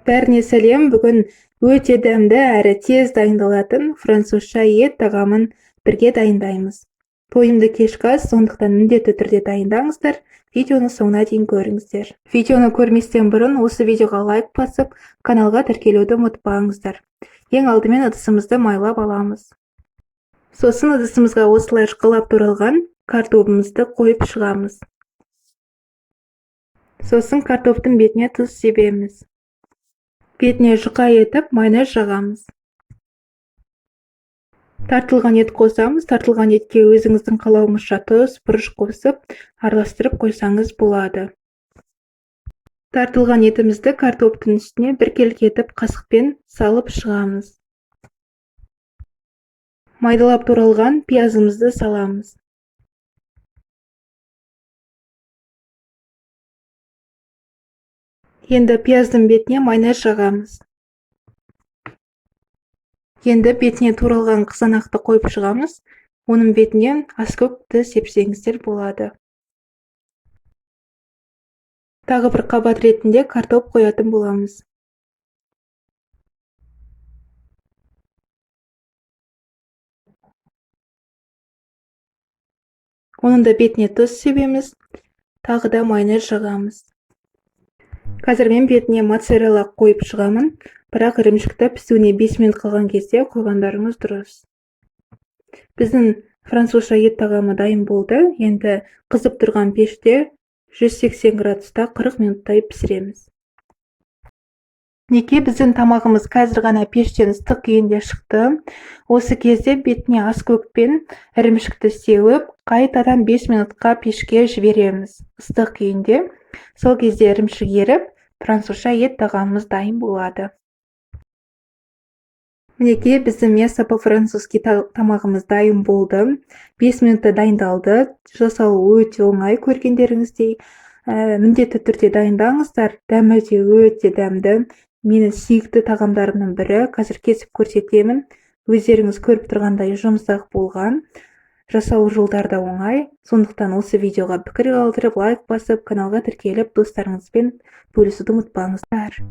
Бәріне сәлем, бүгін өте дәмді әрі тез дайындалатын французша ет тағамын бірге дайындаймыз. Тойымды кешкі ас, сондықтан міндетті түрде дайындаңыздар, видеоны соңына дейін көріңіздер. Видеоны көрместен бұрын осы видеоға лайк басып, каналға тіркелуді ұмытпаңыздар. Ең алдымен ыдысымызды майлап аламыз. Сосын ыдысымызға осылай шұқылап туралған картопымызды қойып шығамыз. Сосын картоптың бетіне тұз себеміз. Бетіне жұқа етіп майонез жағамыз. Тартылған ет қосамыз. Тартылған етке өзіңіздің қалауыңызша тұз, бұрыш қосып, араластырып қойсаңыз болады. Тартылған етімізді картоптың үстіне біркелкі етіп қасықпен салып шығамыз. Майдалап туралған пиязымызды саламыз. Енді пияздың бетіне майонез жағамыз. Енді бетіне туралған қызанақты қойып шығамыз. Оның бетінен аскөкті сепсеңіздер болады. Тағы бір қабат ретінде картоп қоятын боламыз. Оның да бетіне тұз себеміз. Тағы да майонез жағамыз. Қазір мен бетіне моцарелла қойып шығамын, бірақ ірімшікті пісуіне 5 минут қалған кезде қойғандарыңыз дұрыс. Біздің французша ет тағамы дайын болды. Енді қызып тұрған пеште 180 градуста 40 минуттай пісіреміз. Неке біздің тамағымыз қазір ғана пештен ыстық күйінде шықты. Осы кезде бетіне аскөкпен ірімшікті сеуіп, қайтадан 5 минутқа пешке жібереміз. Ыстық күйінде. Сол кезде ірімшік еріп, французша ет тағамымыз дайын болады. Мінеке біздің мясо по-французски тамағымыз дайын болды. 5 минутта дайындалды. Жасалу өте оңай, көргендеріңіздей. Міндетті түрде дайындаңыздар. Дәмі де өте дәмді. Менің сүйікті тағамдарымның бірі. Қазір кесіп көрсетемін. Өздеріңіз көріп тұрғандай жұмсақ болған. Жасалу жолдары да оңай. Сондықтан осы видеоға пікір қалдырып, лайк басып, каналға тіркеліп, достарыңызбен бөлісуді ұмытпаңыздар.